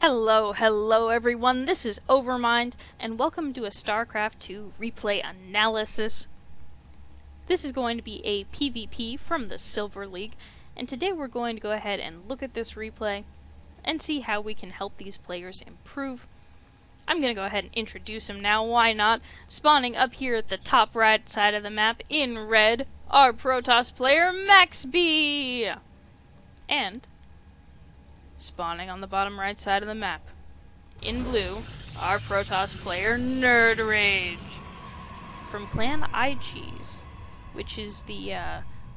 Hello everyone, this is Overmind, and welcome to a StarCraft 2 replay analysis. This is going to be a PvP from the Silver League, and today we're going to go ahead and look at this replay and see how we can help these players improve. I'm going to go ahead and introduce him now, why not? Spawning up here at the top right side of the map in red, our Protoss player maxbie! And spawning on the bottom right side of the map, in blue, our Protoss player Nerdrrage from Clan iCheese, which is the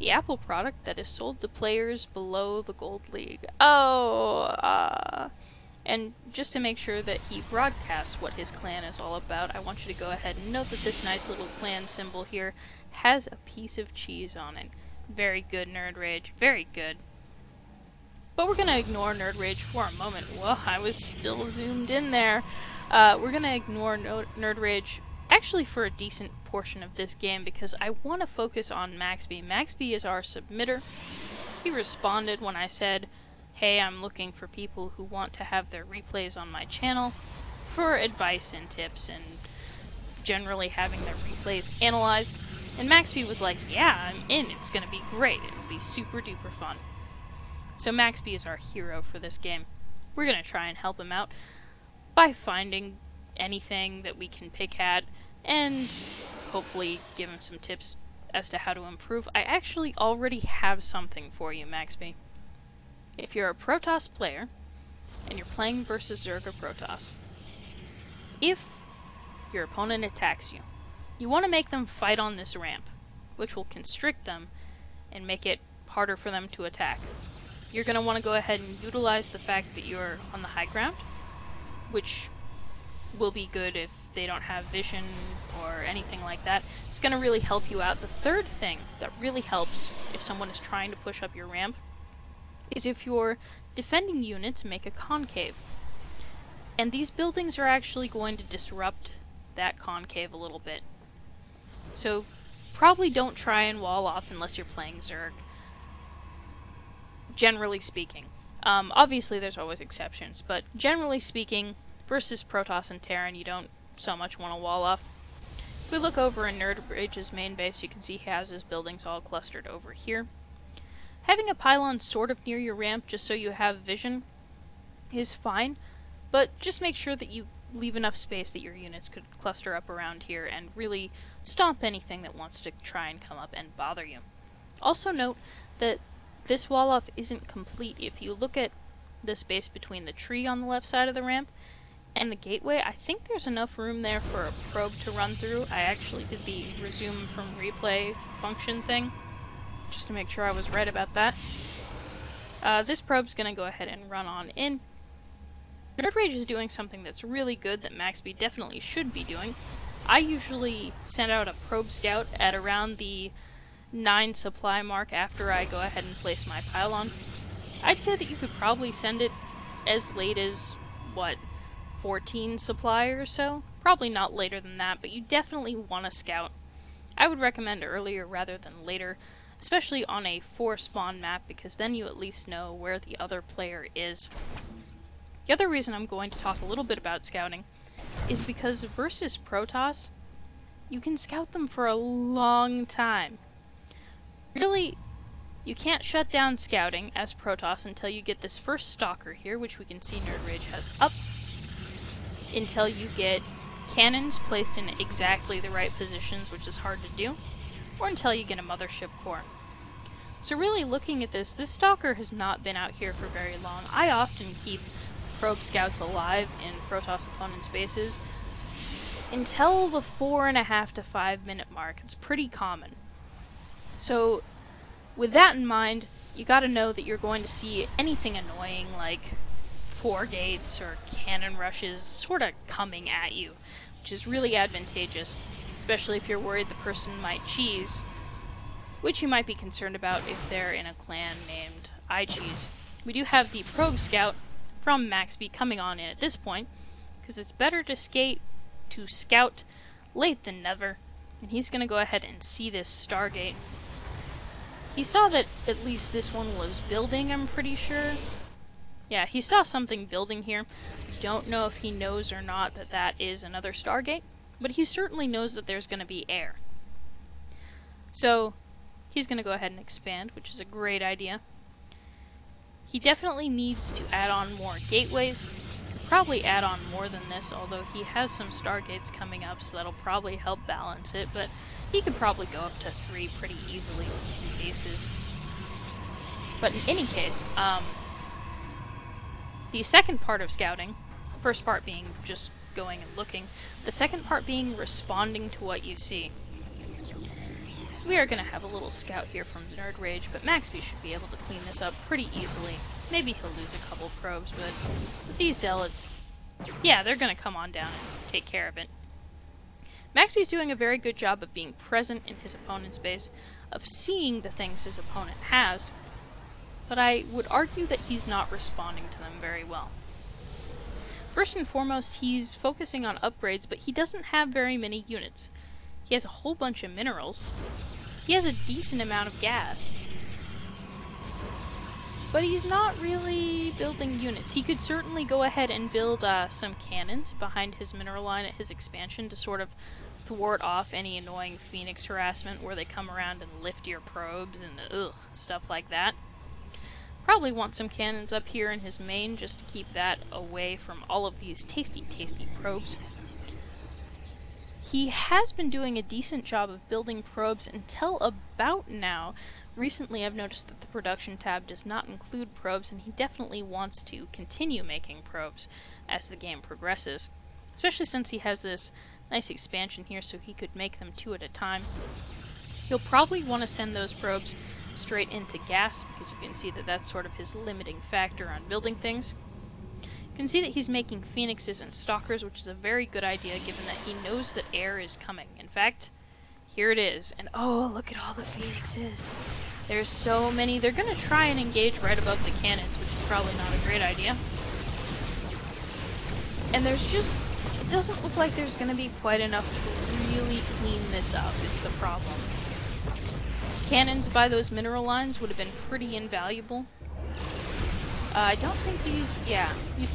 Apple product that is sold to players below the Gold League. And just to make sure that he broadcasts what his clan is all about, I want you to go ahead and note that this nice little clan symbol here has a piece of cheese on it. Very good, Nerdrrage. Very good. But we're going to ignore Nerdrrage for a moment. Whoa, I was still zoomed in there. We're going to ignore Nerdrrage actually for a decent portion of this game because I want to focus on maxbie. Maxbie is our submitter. He responded when I said, hey, I'm looking for people who want to have their replays on my channel for advice and tips and generally having their replays analyzed. And maxbie was like, yeah, I'm in. It's going to be great. It'll be super duper fun. So maxbie is our hero for this game. We're going to try and help him out by finding anything that we can pick at and hopefully give him some tips as to how to improve. I actually already have something for you, maxbie. If you're a Protoss player and you're playing versus Zerg or Protoss, if your opponent attacks you, you want to make them fight on this ramp, which will constrict them and make it harder for them to attack. You're going to want to go ahead and utilize the fact that you're on the high ground, which will be good if they don't have vision or anything like that. It's going to really help you out. The third thing that really helps if someone is trying to push up your ramp is if your defending units make a concave. And these buildings are actually going to disrupt that concave a little bit. So probably don't try and wall off unless you're playing Zerg. Generally speaking. Obviously there's always exceptions, but generally speaking, versus Protoss and Terran, you don't so much want to wall off. If we look over in Nerdrrage's main base, you can see he has his buildings all clustered over here. Having a pylon sort of near your ramp, just so you have vision, is fine, but just make sure that you leave enough space that your units could cluster up around here and really stomp anything that wants to try and come up and bother you. Also note that this wall-off isn't complete. If you look at the space between the tree on the left side of the ramp and the gateway, I think there's enough room there for a probe to run through. I actually did the resume from replay function thing, just to make sure I was right about that. This probe's going to go ahead and run on in. Nerdrrage is doing something that's really good that maxbie definitely should be doing. I usually send out a probe scout at around the 9 supply mark after I go ahead and place my pylon. I'd say that you could probably send it as late as, 14 supply or so? Probably not later than that, but you definitely want to scout. I would recommend earlier rather than later, especially on a 4-spawn map, because then you at least know where the other player is. The other reason I'm going to talk a little bit about scouting is because versus Protoss, you can scout them for a long time. Really, you can't shut down scouting as Protoss until you get this first stalker here, which we can see Nerdrrage has up, until you get cannons placed in exactly the right positions, which is hard to do, or until you get a mothership core. So really looking at this stalker has not been out here for very long. I often keep probe scouts alive in Protoss opponents' bases until the 4.5 to 5 minute mark. It's pretty common. So, with that in mind, you gotta know that you're going to see anything annoying like 4 gates or cannon rushes sort of coming at you, which is really advantageous, especially if you're worried the person might cheese, which you might be concerned about if they're in a clan named iCheese. We do have the probe scout from maxbie coming on in at this point, because it's better to scout late than never, and he's gonna go ahead and see this Stargate. He saw that at least this one was building, I'm pretty sure. Yeah, he saw something building here. Don't know if he knows or not that that is another Stargate, but he certainly knows that there's going to be air. So, he's going to go ahead and expand, which is a great idea. He definitely needs to add on more gateways. Probably add on more than this, although he has some Stargates coming up, so that'll probably help balance it, but he could probably go up to 3 pretty easily with 2 bases. But in any case, the second part of scouting, first part being just going and looking, the second part being responding to what you see. We are going to have a little scout here from Nerdrrage, but maxbie should be able to clean this up pretty easily. Maybe he'll lose a couple probes, but with these zealots, yeah, they're going to come on down and take care of it. maxbie's doing a very good job of being present in his opponent's base, of seeing the things his opponent has, but I would argue that he's not responding to them very well. First and foremost, he's focusing on upgrades, but he doesn't have very many units. He has a whole bunch of minerals. He has a decent amount of gas. But he's not really building units. He could certainly go ahead and build some cannons behind his mineral line at his expansion to sort of thwart off any annoying Phoenix harassment where they come around and lift your probes and stuff like that. Probably want some cannons up here in his main just to keep that away from all of these tasty, tasty probes. He has been doing a decent job of building probes until about now. Recently I've noticed that the production tab does not include probes, and he definitely wants to continue making probes as the game progresses. Especially since he has this nice expansion here so he could make them 2 at a time. He'll probably want to send those probes straight into gas, because you can see that that's sort of his limiting factor on building things. You can see that he's making phoenixes and stalkers, which is a very good idea given that he knows that air is coming. In fact, here it is. And oh, look at all the phoenixes. There's so many. They're going to try and engage right above the cannons, which is probably not a great idea. And there's just, it doesn't look like there's going to be quite enough to really clean this up, is the problem. Cannons by those mineral lines would have been pretty invaluable. I don't think these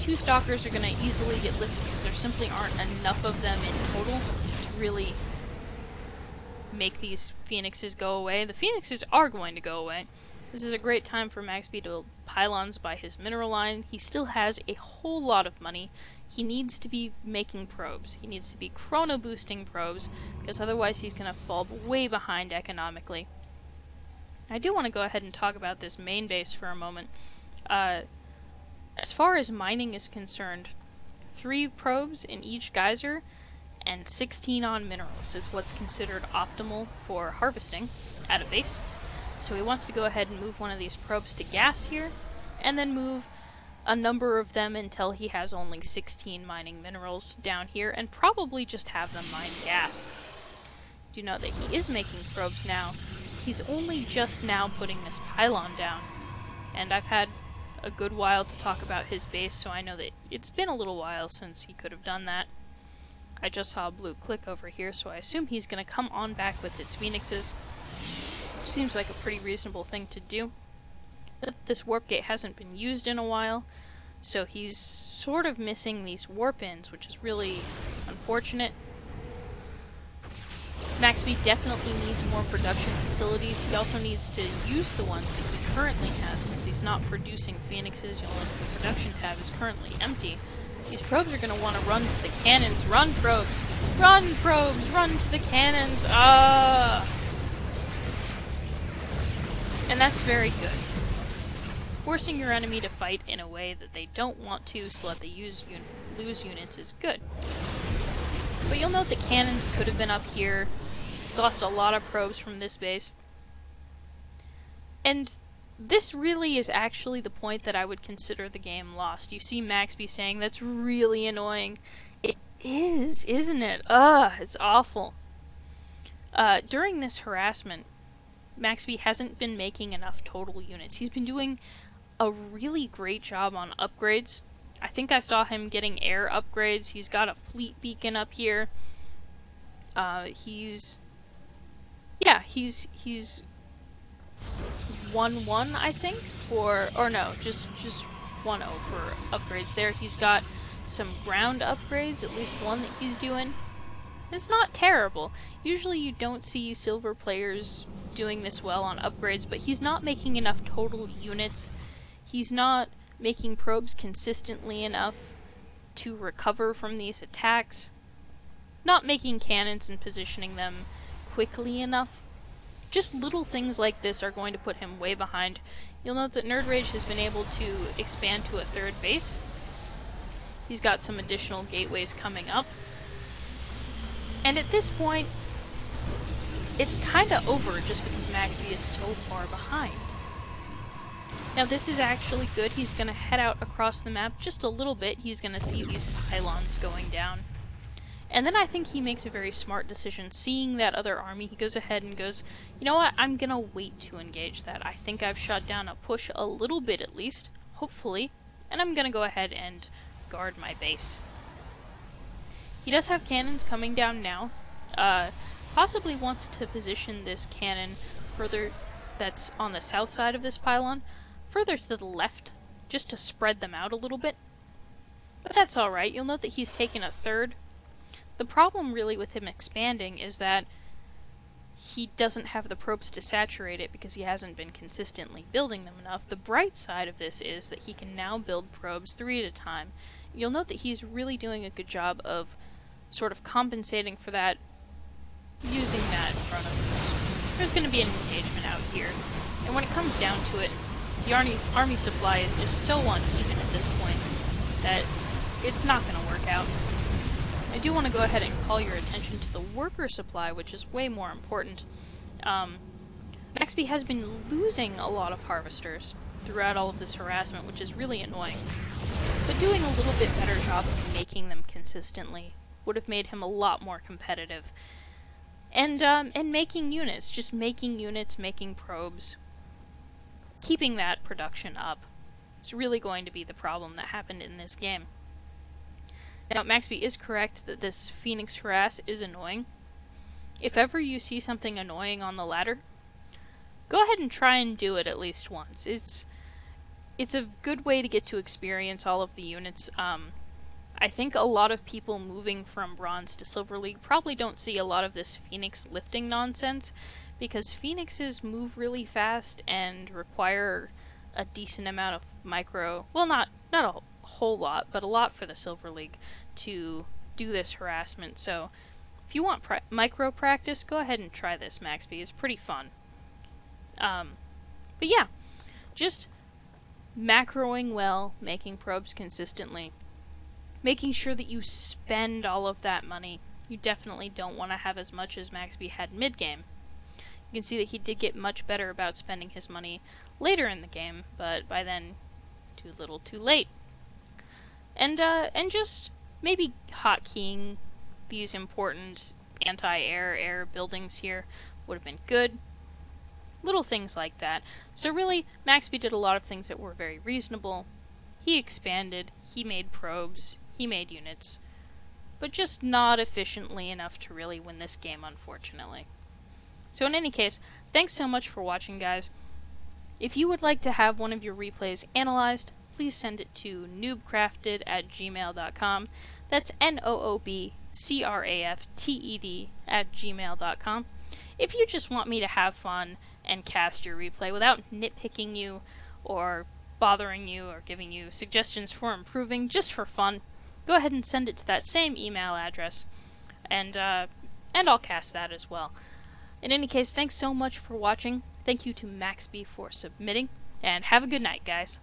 2 stalkers are going to easily get lifted because there simply aren't enough of them in total to really make these phoenixes go away. The phoenixes are going to go away. This is a great time for maxbie to build pylons by his mineral line. He still has a whole lot of money. He needs to be making probes. He needs to be chrono boosting probes, because otherwise he's going to fall way behind economically. I do want to go ahead and talk about this main base for a moment. As far as mining is concerned, 3 probes in each geyser and 16 on minerals is what's considered optimal for harvesting at a base. So he wants to go ahead and move one of these probes to gas here, and then move a number of them until he has only 16 mining minerals down here, and probably just have them mine gas. Do note that he is making probes now. He's only just now putting this pylon down, and I've had a good while to talk about his base, so I know that it's been a little while since he could have done that. I just saw a blue click over here, so I assume he's going to come on back with his phoenixes. Seems like a pretty reasonable thing to do. This warp gate hasn't been used in a while, so he's sort of missing these warp ins, which is really unfortunate. maxbie definitely needs more production facilities. He also needs to use the ones that he currently has, since he's not producing phoenixes. You'll notice the production tab is currently empty. These probes are going to want to run to the cannons. Run, probes! Run, probes! Run to the cannons! And that's very good. Forcing your enemy to fight in a way that they don't want to, so that they lose units, is good. But you'll note that cannons could have been up here. He's lost a lot of probes from this base. And this really is actually the point that I would consider the game lost. You see maxbie saying, that's really annoying. It is, isn't it? It's awful. During this harassment, maxbie hasn't been making enough total units. He's been doing a really great job on upgrades. I think I saw him getting air upgrades. He's got a fleet beacon up here. He's 1-1, I think, or no, just 1-0 for upgrades there. He's got some ground upgrades, at least one that he's doing. It's not terrible. Usually you don't see silver players doing this well on upgrades, but he's not making enough total units. He's not making probes consistently enough to recover from these attacks. Not making cannons and positioning them quickly enough. Just little things like this are going to put him way behind. You'll note that Nerdrrage has been able to expand to a 3rd base. He's got some additional gateways coming up. And at this point, it's kinda over just because maxbie is so far behind. Now this is actually good. He's gonna head out across the map just a little bit. He's gonna see these pylons going down. And then I think he makes a very smart decision. Seeing that other army, he goes ahead and goes, you know what, I'm gonna wait to engage that. I think I've shot down a push a little bit at least, hopefully, and I'm gonna go ahead and guard my base. He does have cannons coming down now. Possibly wants to position this cannon further, that's on the south side of this pylon, further to the left, just to spread them out a little bit. But that's alright. You'll note that he's taken a 3rd. The problem really with him expanding is that he doesn't have the probes to saturate it because he hasn't been consistently building them enough. The bright side of this is that he can now build probes 3 at a time. You'll note that he's really doing a good job of sort of compensating for that, using that in front of us. There's going to be an engagement out here, and when it comes down to it, the army supply is just so uneven at this point that it's not going to work out. I do want to go ahead and call your attention to the worker supply, which is way more important. maxbie has been losing a lot of harvesters throughout all of this harassment, which is really annoying. But doing a little bit better job of making them consistently would have made him a lot more competitive. And making units, just making units, making probes, keeping that production up is really going to be the problem that happened in this game. Now, maxbie is correct that this Phoenix harass is annoying. If ever you see something annoying on the ladder, go ahead and try and do it at least once. It's a good way to get to experience all of the units. I think a lot of people moving from Bronze to Silver League probably don't see a lot of this Phoenix lifting nonsense, because Phoenixes move really fast and require a decent amount of micro, well, not a whole lot, but a lot for the Silver League to do this harassment. So if you want micro practice, go ahead and try this maxbie. It's pretty fun. But yeah, just macroing well, making probes consistently, making sure that you spend all of that money. You definitely don't want to have as much as maxbie had mid-game. You can see that he did get much better about spending his money later in the game, but by then, too little too late. And just maybe hotkeying these important anti-air buildings here would have been good. Little things like that. So really, maxbie did a lot of things that were very reasonable. He expanded, he made probes, he made units, but just not efficiently enough to really win this game, unfortunately. So in any case, thanks so much for watching, guys. If you would like to have one of your replays analyzed, please send it to noobcrafted@gmail.com. That's noobcrafted@gmail.com. If you just want me to have fun and cast your replay without nitpicking you or bothering you or giving you suggestions for improving, just for fun, go ahead and send it to that same email address, and I'll cast that as well. In any case, thanks so much for watching. Thank you to maxbie for submitting, and have a good night, guys.